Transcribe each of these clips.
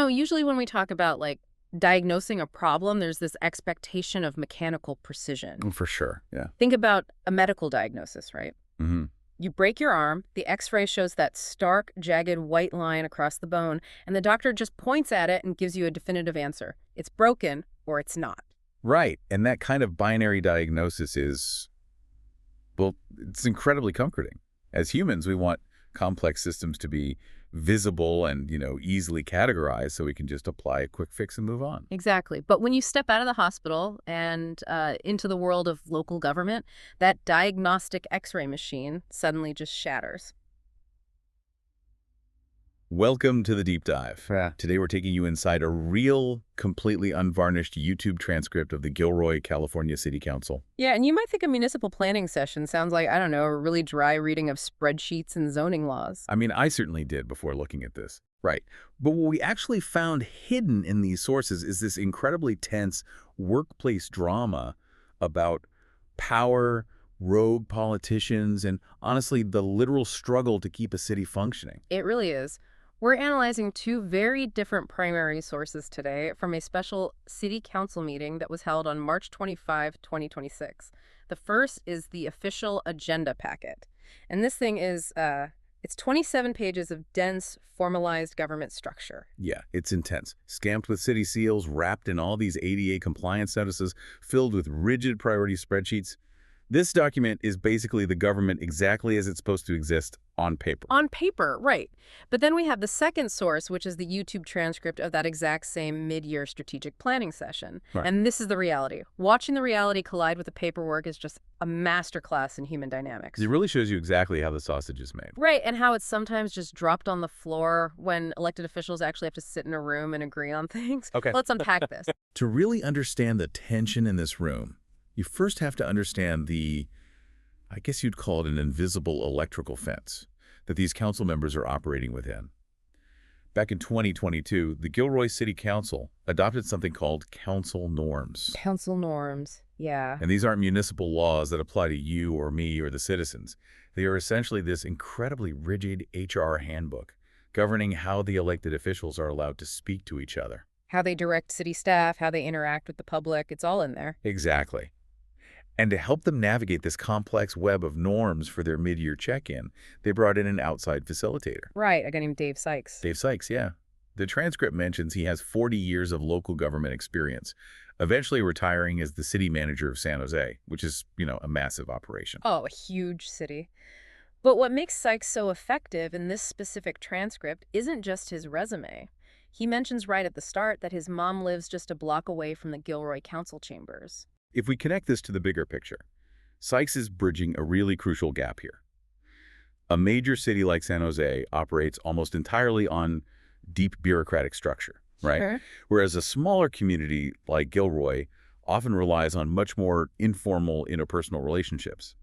Usually when we talk about, like, diagnosing a problem, there's this expectation of mechanical precision. For sure, yeah. Think about a medical diagnosis, right? Hmm. You break your arm, the x-ray shows that stark, jagged white line across the bone, and the doctor just points at it and gives you a definitive answer. It's broken or it's not. Right, and that kind of binary diagnosis is, well, it's incredibly comforting. As humans, we want complex systems to be visible and, easily categorized so we can just apply a quick fix and move on. Exactly. But when you step out of the hospital and into the world of local government, that diagnostic x-ray machine suddenly just shatters. Welcome to the deep dive. Yeah. Today we're taking you inside a real, completely unvarnished YouTube transcript of the Gilroy, California City Council. Yeah, and you might think a municipal planning session sounds like, I don't know, a really dry reading of spreadsheets and zoning laws. I mean, I certainly did before looking at this. Right. But what we actually found hidden in these sources is this incredibly tense workplace drama about power, rogue politicians, and honestly, the literal struggle to keep a city functioning. It really is. We're analyzing two very different primary sources today from a special city council meeting that was held on March 25, 2026. The first is the official agenda packet. And this thing is, it's 27 pages of dense, formalized government structure. Yeah, it's intense. Stamped with city seals, wrapped in all these ADA compliance notices, filled with rigid priority spreadsheets. This document is basically the government exactly as it's supposed to exist on paper. On paper, right. But then we have the second source, which is the YouTube transcript of that exact same mid-year strategic planning session. Right. And this is the reality. Watching the reality collide with the paperwork is just a masterclass in human dynamics. It really shows you exactly how the sausage is made. Right, and how it's sometimes just dropped on the floor when elected officials actually have to sit in a room and agree on things. Okay. Let's unpack this. To really understand the tension in this room, you first have to understand I guess you'd call it an invisible electrical fence that these council members are operating within. Back in 2022, the Gilroy City Council adopted something called council norms. Council norms, yeah. And these aren't municipal laws that apply to you or me or the citizens. They are essentially this incredibly rigid HR handbook governing how the elected officials are allowed to speak to each other. How they direct city staff, how they interact with the public, it's all in there. Exactly. And to help them navigate this complex web of norms for their mid-year check-in, they brought in an outside facilitator. Right, a guy named Dave Sykes. Dave Sykes, yeah. The transcript mentions he has 40 years of local government experience, eventually retiring as the city manager of San Jose, which is, a massive operation. Oh, a huge city. But what makes Sykes so effective in this specific transcript isn't just his resume. He mentions right at the start that his mom lives just a block away from the Gilroy council chambers. If we connect this to the bigger picture, Sykes is bridging a really crucial gap here. A major city like San Jose operates almost entirely on deep bureaucratic structure, right? Sure. Whereas a smaller community like Gilroy often relies on much more informal interpersonal relationships.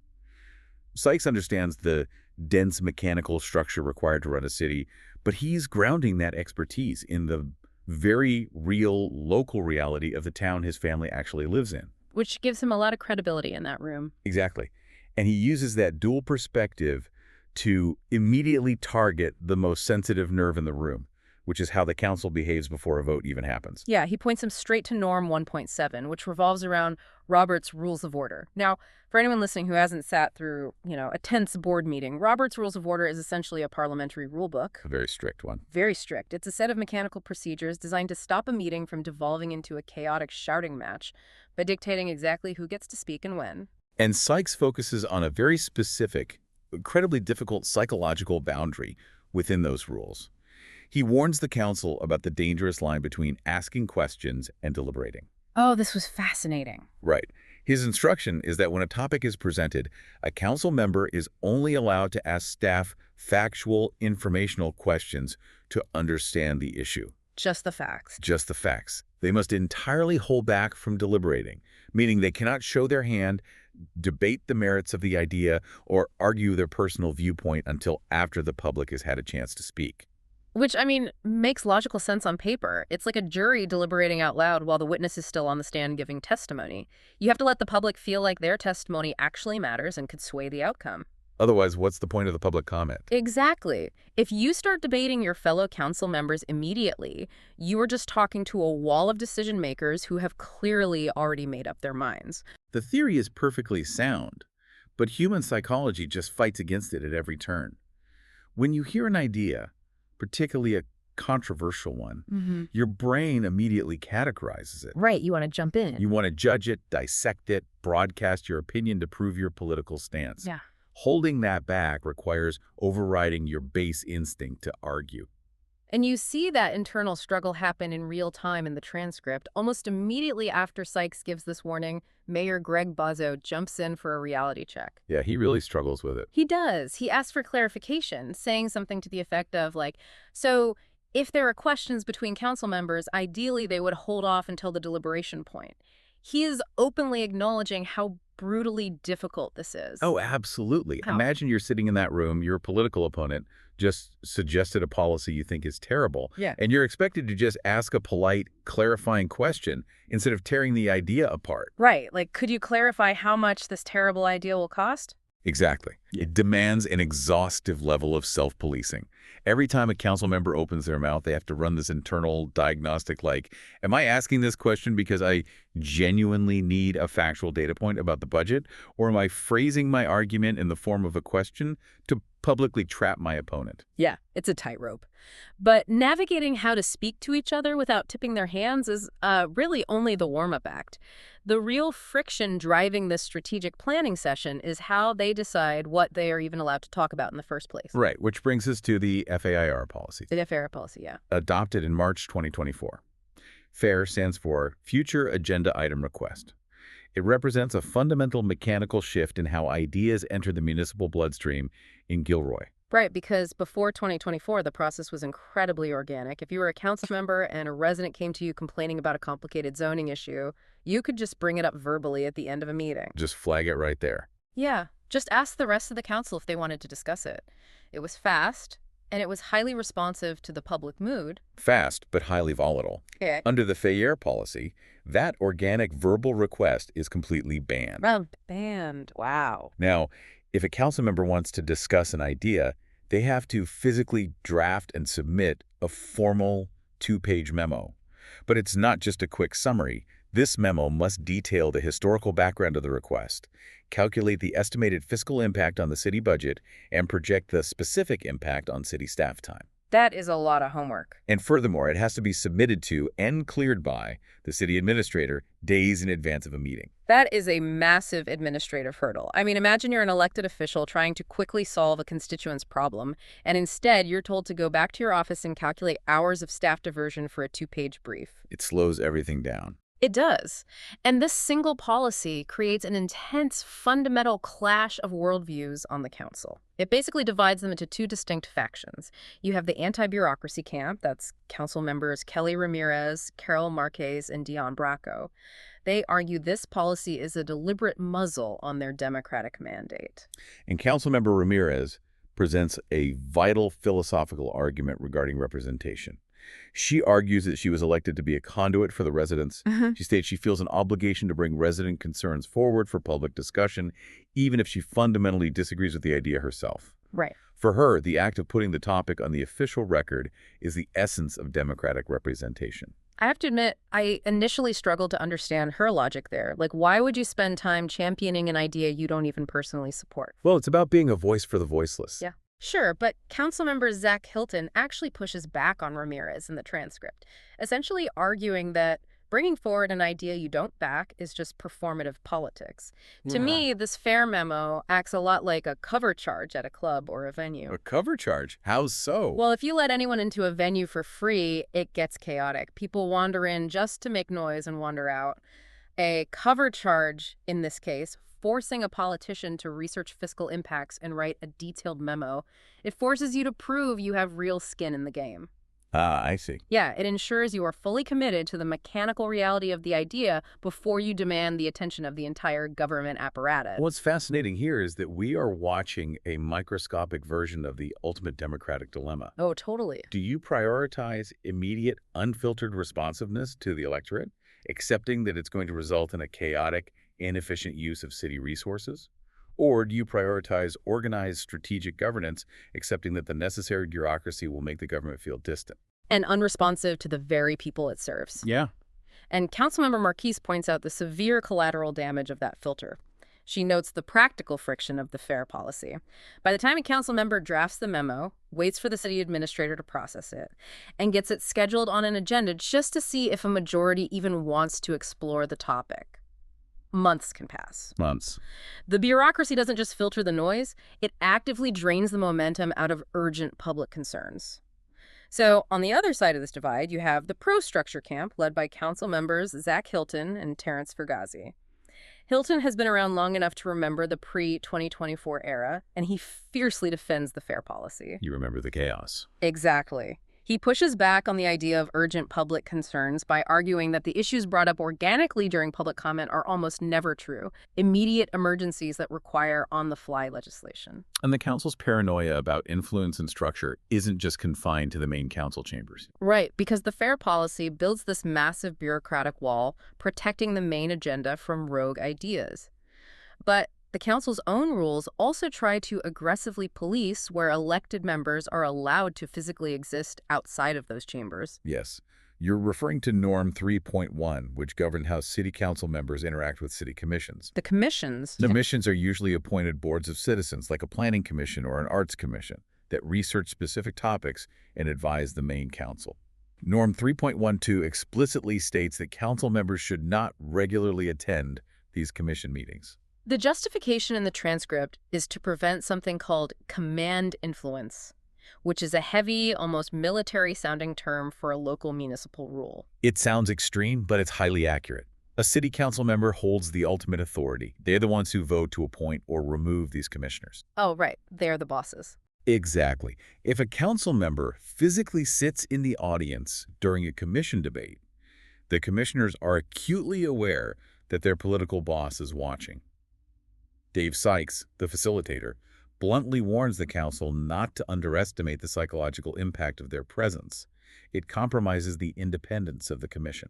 Sykes understands the dense mechanical structure required to run a city, but he's grounding that expertise in the very real local reality of the town his family actually lives in. Which gives him a lot of credibility in that room. Exactly. And he uses that dual perspective to immediately target the most sensitive nerve in the room, which is how the council behaves before a vote even happens. Yeah, he points him straight to Norm 1.7, which revolves around Robert's Rules of Order. Now, for anyone listening who hasn't sat through, a tense board meeting, Robert's Rules of Order is essentially a parliamentary rule book. A very strict one. Very strict. It's a set of mechanical procedures designed to stop a meeting from devolving into a chaotic shouting match by dictating exactly who gets to speak and when. And Sykes focuses on a very specific, incredibly difficult psychological boundary within those rules. He warns the council about the dangerous line between asking questions and deliberating. Oh, this was fascinating. Right. His instruction is that when a topic is presented, a council member is only allowed to ask staff factual, informational questions to understand the issue. Just the facts. Just the facts. They must entirely hold back from deliberating, meaning they cannot show their hand, debate the merits of the idea, or argue their personal viewpoint until after the public has had a chance to speak. Which, makes logical sense on paper. It's like a jury deliberating out loud while the witness is still on the stand giving testimony. You have to let the public feel like their testimony actually matters and could sway the outcome. Otherwise, what's the point of the public comment? Exactly. If you start debating your fellow council members immediately, you are just talking to a wall of decision makers who have clearly already made up their minds. The theory is perfectly sound, but human psychology just fights against it at every turn. When you hear an idea, particularly a controversial one, your brain immediately categorizes it. Right, you want to jump in. You want to judge it, dissect it, broadcast your opinion to prove your political stance. Yeah. Holding that back requires overriding your base instinct to argue. And you see that internal struggle happen in real time in the transcript. Almost immediately after Sykes gives this warning, Mayor Greg Bozzo jumps in for a reality check. Yeah, he really struggles with it. He does. He asks for clarification, saying something to the effect of, like, so if there are questions between council members, ideally they would hold off until the deliberation point. He is openly acknowledging how brutally difficult this is. Oh, absolutely. How? Imagine you're sitting in that room, your political opponent just suggested a policy you think is terrible, Yeah. and you're expected to just ask a polite, clarifying question instead of tearing the idea apart. Right. Like, could you clarify how much this terrible idea will cost? Exactly. It demands an exhaustive level of self-policing. Every time a council member opens their mouth, they have to run this internal diagnostic like, am I asking this question because I genuinely need a factual data point about the budget, or am I phrasing my argument in the form of a question to publicly trap my opponent? Yeah, it's a tightrope. But navigating how to speak to each other without tipping their hands is really only the warm-up act. The real friction driving this strategic planning session is how they decide what they are even allowed to talk about in the first place. Right, which brings us to the FAIR policy, The FAIR policy, yeah. adopted in March 2024. FAIR stands for Future Agenda Item Request. It represents a fundamental mechanical shift in how ideas enter the municipal bloodstream in Gilroy. Right, because before 2024, the process was incredibly organic. If you were a council member and a resident came to you complaining about a complicated zoning issue, you could just bring it up verbally at the end of a meeting. Just flag it right there. Yeah, just ask the rest of the council if they wanted to discuss it. It was fast, and it was highly responsive to the public mood. Fast, but highly volatile. Yeah. Under the FAIR policy, that organic verbal request is completely banned. Banned. Wow. Now, if a council member wants to discuss an idea, they have to physically draft and submit a formal 2-page memo. But it's not just a quick summary. This memo must detail the historical background of the request, calculate the estimated fiscal impact on the city budget, and project the specific impact on city staff time. That is a lot of homework. And furthermore, it has to be submitted to and cleared by the city administrator days in advance of a meeting. That is a massive administrative hurdle. I mean, imagine you're an elected official trying to quickly solve a constituent's problem, and instead you're told to go back to your office and calculate hours of staff diversion for a 2-page brief. It slows everything down. It does. And this single policy creates an intense, fundamental clash of worldviews on the council. It basically divides them into 2 distinct factions. You have the anti-bureaucracy camp, that's council members Kelly Ramirez, Carol Marquez, and Dion Bracco. They argue this policy is a deliberate muzzle on their democratic mandate. And Councilmember Ramirez presents a vital philosophical argument regarding representation. She argues that she was elected to be a conduit for the residents. She states she feels an obligation to bring resident concerns forward for public discussion, even if she fundamentally disagrees with the idea herself. Right. For her, the act of putting the topic on the official record is the essence of democratic representation. I have to admit, I initially struggled to understand her logic there. Like, why would you spend time championing an idea you don't even personally support? Well, it's about being a voice for the voiceless. Yeah. Sure, but Councilmember Zach Hilton actually pushes back on Ramirez in the transcript, essentially arguing that bringing forward an idea you don't back is just performative politics. To me, this FAIR memo acts a lot like a cover charge at a club or a venue. A cover charge? How so? Well, if you let anyone into a venue for free, it gets chaotic. People wander in just to make noise and wander out. A cover charge, in this case, forcing a politician to research fiscal impacts and write a detailed memo, it forces you to prove you have real skin in the game. Ah, I see. Yeah, it ensures you are fully committed to the mechanical reality of the idea before you demand the attention of the entire government apparatus. What's fascinating here is that we are watching a microscopic version of the ultimate democratic dilemma. Oh, totally. Do you prioritize immediate, unfiltered responsiveness to the electorate, accepting that it's going to result in a chaotic, inefficient use of city resources? Or do you prioritize organized strategic governance, accepting that the necessary bureaucracy will make the government feel distant? And unresponsive to the very people it serves. Yeah. And Councilmember Marquise points out the severe collateral damage of that filter. She notes the practical friction of the FAIR policy. By the time a council member drafts the memo, waits for the city administrator to process it, and gets it scheduled on an agenda just to see if a majority even wants to explore the topic, months can pass. Months. The bureaucracy doesn't just filter the noise, it actively drains the momentum out of urgent public concerns. So, on the other side of this divide, you have the pro-structure camp led by council members Zach Hilton and Terrence Fugazi. Hilton has been around long enough to remember the pre-2024 era, and he fiercely defends the FAIR policy. You remember the chaos. Exactly. He pushes back on the idea of urgent public concerns by arguing that the issues brought up organically during public comment are almost never true, immediate emergencies that require on-the-fly legislation. And the council's paranoia about influence and structure isn't just confined to the main council chambers. Right, because the FAIR policy builds this massive bureaucratic wall, protecting the main agenda from rogue ideas. But the council's own rules also try to aggressively police where elected members are allowed to physically exist outside of those chambers. Yes. You're referring to Norm 3.1, which governed how city council members interact with city commissions. The commissions. The commissions are usually appointed boards of citizens, like a planning commission or an arts commission, that research specific topics and advise the main council. Norm 3.12 explicitly states that council members should not regularly attend these commission meetings. The justification in the transcript is to prevent something called command influence, which is a heavy, almost military-sounding term for a local municipal rule. It sounds extreme, but it's highly accurate. A city council member holds the ultimate authority. They're the ones who vote to appoint or remove these commissioners. Oh, right. They're the bosses. Exactly. If a council member physically sits in the audience during a commission debate, the commissioners are acutely aware that their political boss is watching. Dave Sykes, the facilitator, bluntly warns the council not to underestimate the psychological impact of their presence. It compromises the independence of the commission.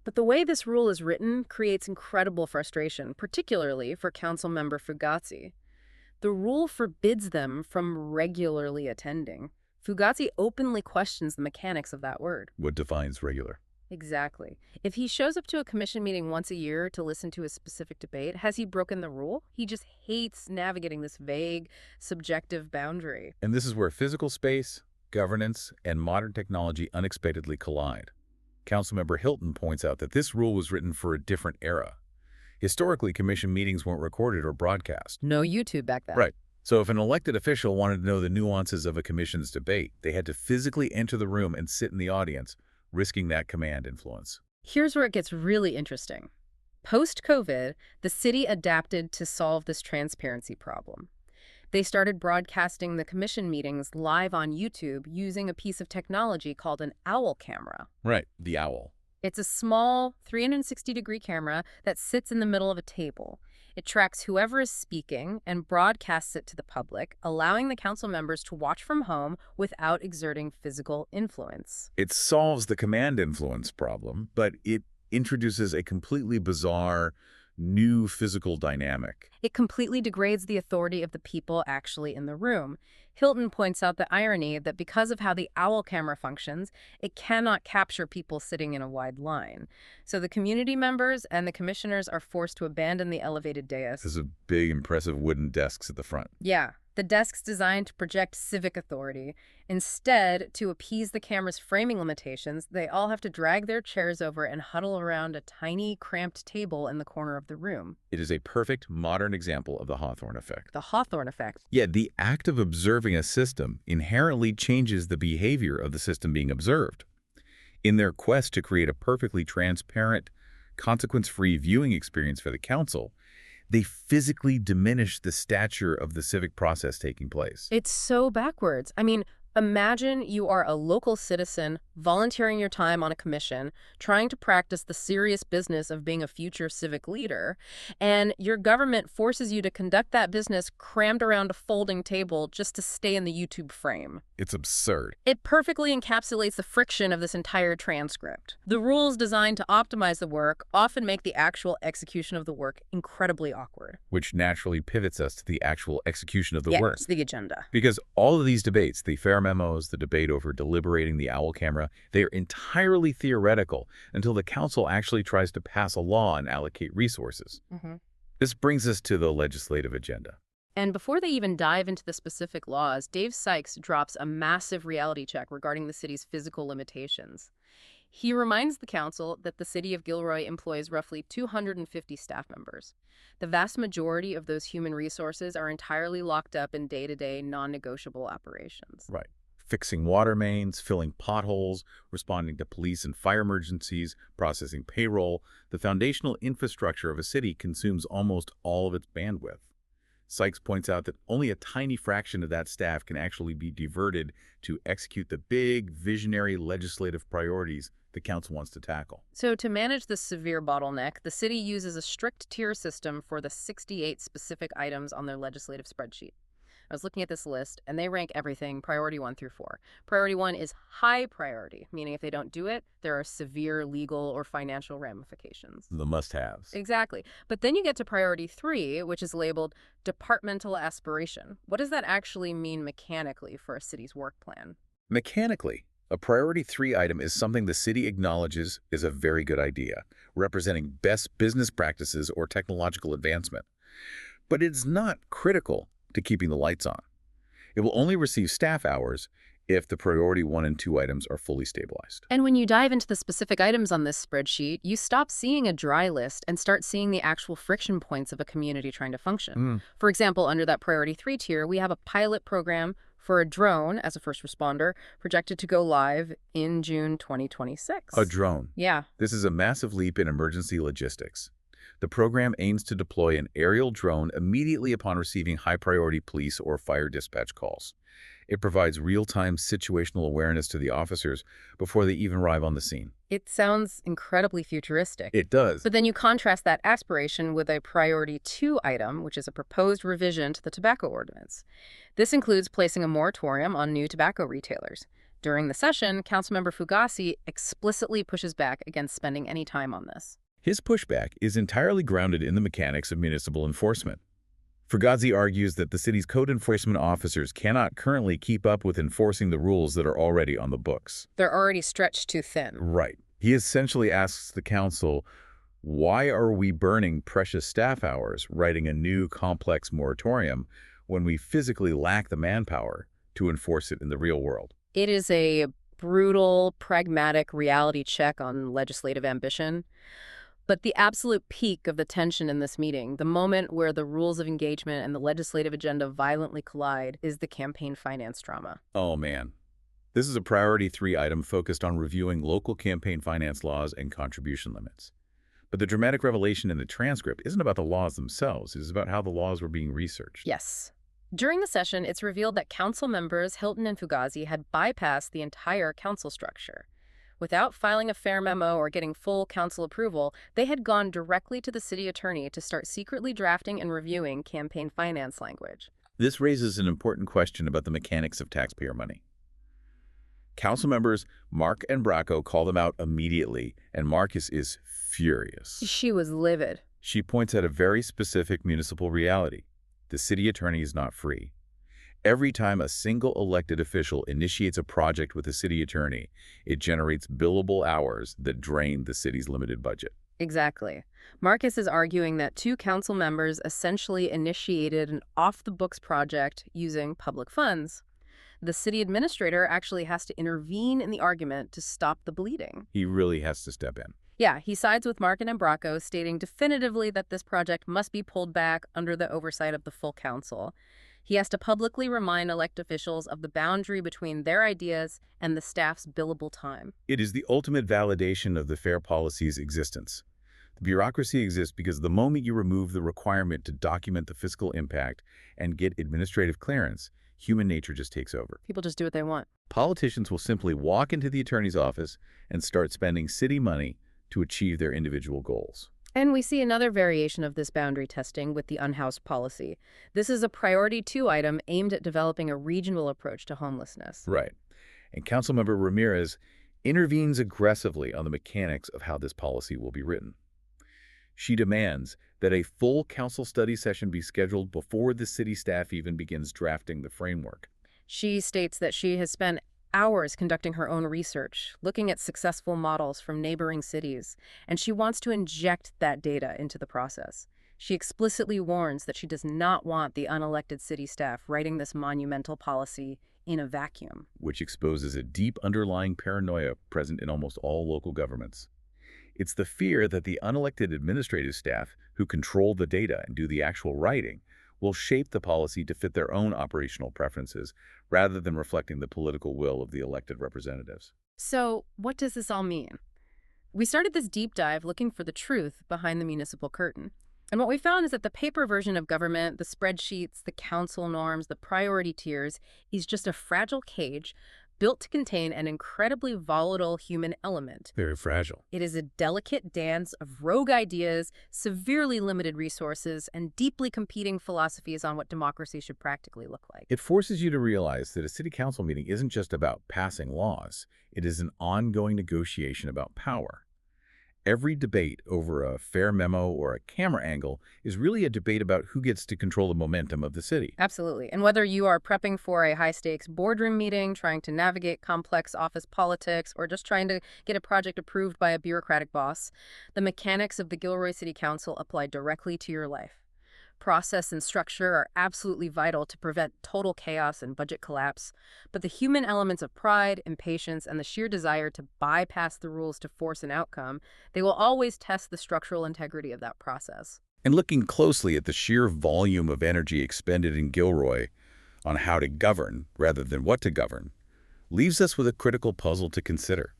But the way this rule is written creates incredible frustration, particularly for Councilmember Fugazi. The rule forbids them from regularly attending. Fugazi openly questions the mechanics of that word. What defines regular? Exactly. If he shows up to a commission meeting once a year to listen to a specific debate, has he broken the rule? He just hates navigating this vague, subjective boundary. And this is where physical space, governance, and modern technology unexpectedly collide. Councilmember Hilton points out that this rule was written for a different era. Historically, commission meetings weren't recorded or broadcast. No YouTube back then. Right. So if an elected official wanted to know the nuances of a commission's debate, they had to physically enter the room and sit in the audience, risking that command influence. Here's where it gets really interesting. Post-COVID, the city adapted to solve this transparency problem. They started broadcasting the commission meetings live on YouTube using a piece of technology called an owl camera. Right, the owl. It's a small 360-degree camera that sits in the middle of a table. It tracks whoever is speaking and broadcasts it to the public, allowing the council members to watch from home without exerting physical influence. It solves the command influence problem, but it introduces a completely bizarre, new physical dynamic. It completely degrades the authority of the people actually in the room. Hilton points out the irony that because of how the owl camera functions, it cannot capture people sitting in a wide line. So the community members and the commissioners are forced to abandon the elevated dais. There's a big, impressive wooden desks at the front. Yeah, the desk's designed to project civic authority. Instead, to appease the camera's framing limitations, they all have to drag their chairs over and huddle around a tiny, cramped table in the corner of the room. It is a perfect modern example of the Hawthorne effect. The Hawthorne effect. Yet the act of observing a system inherently changes the behavior of the system being observed. In their quest to create a perfectly transparent, consequence-free viewing experience for the council, they physically diminish the stature of the civic process taking place. It's so backwards. I mean, Imagine you are a local citizen volunteering your time on a commission, trying to practice the serious business of being a future civic leader, and your government forces you to conduct that business crammed around a folding table just to stay in the YouTube frame. It's absurd. It perfectly encapsulates the friction of this entire transcript. The rules designed to optimize the work often make the actual execution of the work incredibly awkward. Which naturally pivots us to the actual execution of the Yeah, work. it's the agenda. Because all of these debates, the FAIR memos, the debate over deliberating the owl camera, they are entirely theoretical until the council actually tries to pass a law and allocate resources. This brings us to the legislative agenda. And before they even dive into the specific laws, Dave Sykes drops a massive reality check regarding the city's physical limitations. He reminds the council that the city of Gilroy employs roughly 250 staff members. The vast majority of those human resources are entirely locked up in day-to-day, non-negotiable operations. Right. Fixing water mains, filling potholes, responding to police and fire emergencies, processing payroll. The foundational infrastructure of a city consumes almost all of its bandwidth. Sykes points out that only a tiny fraction of that staff can actually be diverted to execute the big, visionary legislative priorities the council wants to tackle. So to manage this severe bottleneck, the city uses a strict tier system for the 68 specific items on their legislative spreadsheet. I was looking at this list, and they rank everything priority 1 through 4. Priority 1 is high priority, meaning if they don't do it, there are severe legal or financial ramifications. The must-haves. Exactly. But then you get to priority 3, which is labeled departmental aspiration. What does that actually mean mechanically for a city's work plan? Mechanically, a priority 3 item is something the city acknowledges is a very good idea, representing best business practices or technological advancement. But it's not critical to keeping the lights on. It will only receive staff hours if the priority 1 and 2 items are fully stabilized. And when you dive into the specific items on this spreadsheet, you stop seeing a dry list and start seeing the actual friction points of a community trying to function. For example, under that priority 3 tier, we have a pilot program for a drone as a first responder projected to go live in June 2026. A drone. Yeah. This is a massive leap in emergency logistics. The program aims to deploy an aerial drone immediately upon receiving high-priority police or fire dispatch calls. It provides real-time situational awareness to the officers before they even arrive on the scene. It sounds incredibly futuristic. It does. But then you contrast that aspiration with a priority 2 item, which is a proposed revision to the tobacco ordinance. This includes placing a moratorium on new tobacco retailers. During the session, Councilmember Fugazi explicitly pushes back against spending any time on this. His pushback is entirely grounded in the mechanics of municipal enforcement. Fugazi argues that the city's code enforcement officers cannot currently keep up with enforcing the rules that are already on the books. They're already stretched too thin. Right. He essentially asks the council, why are we burning precious staff hours writing a new complex moratorium when we physically lack the manpower to enforce it in the real world? It is a brutal, pragmatic reality check on legislative ambition. But the absolute peak of the tension in this meeting, the moment where the rules of engagement and the legislative agenda violently collide, is the campaign finance drama. Oh, man. This is a priority 3 item focused on reviewing local campaign finance laws and contribution limits. But the dramatic revelation in the transcript isn't about the laws themselves. It is about how the laws were being researched. Yes. During the session, it's revealed that council members Hilton and Fugazi had bypassed the entire council structure. Without filing a FAIR memo or getting full council approval, they had gone directly to the city attorney to start secretly drafting and reviewing campaign finance language. This raises an important question about the mechanics of taxpayer money. Council members Mark and Bracco call them out immediately, and Marcus is furious. She was livid. She points out a very specific municipal reality. The city attorney is not free. Every time a single elected official initiates a project with the city attorney, it generates billable hours that drain the city's limited budget. Exactly. Marcus is arguing that 2 council members essentially initiated an off-the-books project using public funds. The city administrator actually has to intervene in the argument to stop the bleeding. He really has to step in. Yeah, he sides with Markin and Bracco, stating definitively that this project must be pulled back under the oversight of the full council. He has to publicly remind elected officials of the boundary between their ideas and the staff's billable time. It is the ultimate validation of the FAIR policy's existence. The bureaucracy exists because the moment you remove the requirement to document the fiscal impact and get administrative clearance, human nature just takes over. People just do what they want. Politicians will simply walk into the attorney's office and start spending city money to achieve their individual goals. And we see another variation of this boundary testing with the unhoused policy. This is a priority 2 item aimed at developing a regional approach to homelessness. Right. And Councilmember Ramirez intervenes aggressively on the mechanics of how this policy will be written. She demands that a full council study session be scheduled before the city staff even begins drafting the framework. She states that she has spent hours conducting her own research, looking at successful models from neighboring cities, and she wants to inject that data into the process. She explicitly warns that she does not want the unelected city staff writing this monumental policy in a vacuum. Which exposes a deep underlying paranoia present in almost all local governments. It's the fear that the unelected administrative staff, who control the data and do the actual writing, will shape the policy to fit their own operational preferences rather than reflecting the political will of the elected representatives. So, what does this all mean? We started this deep dive looking for the truth behind the municipal curtain. And what we found is that the paper version of government, the spreadsheets, the council norms, the priority tiers, is just a fragile cage built to contain an incredibly volatile human element. Very fragile. It is a delicate dance of rogue ideas, severely limited resources, and deeply competing philosophies on what democracy should practically look like. It forces you to realize that a city council meeting isn't just about passing laws. It is an ongoing negotiation about power. Every debate over a fair memo or a camera angle is really a debate about who gets to control the momentum of the city. Absolutely. And whether you are prepping for a high-stakes boardroom meeting, trying to navigate complex office politics, or just trying to get a project approved by a bureaucratic boss, the mechanics of the Gilroy City Council apply directly to your life. Process and structure are absolutely vital to prevent total chaos and budget collapse, but the human elements of pride, impatience, and the sheer desire to bypass the rules to force an outcome, they will always test the structural integrity of that process. And looking closely at the sheer volume of energy expended in Gilroy on how to govern rather than what to govern, leaves us with a critical puzzle to consider.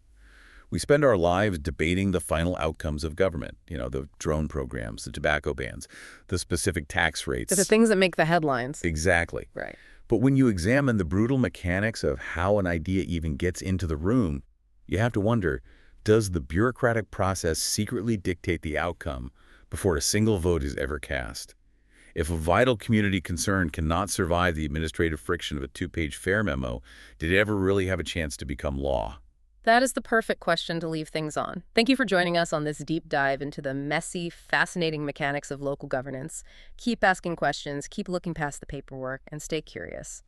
We spend our lives debating the final outcomes of government, the drone programs, the tobacco bans, the specific tax rates. The things that make the headlines. Exactly. Right. But when you examine the brutal mechanics of how an idea even gets into the room, you have to wonder, does the bureaucratic process secretly dictate the outcome before a single vote is ever cast? If a vital community concern cannot survive the administrative friction of a 2-page fair memo, did it ever really have a chance to become law? That is the perfect question to leave things on. Thank you for joining us on this deep dive into the messy, fascinating mechanics of local governance. Keep asking questions, keep looking past the paperwork, and stay curious.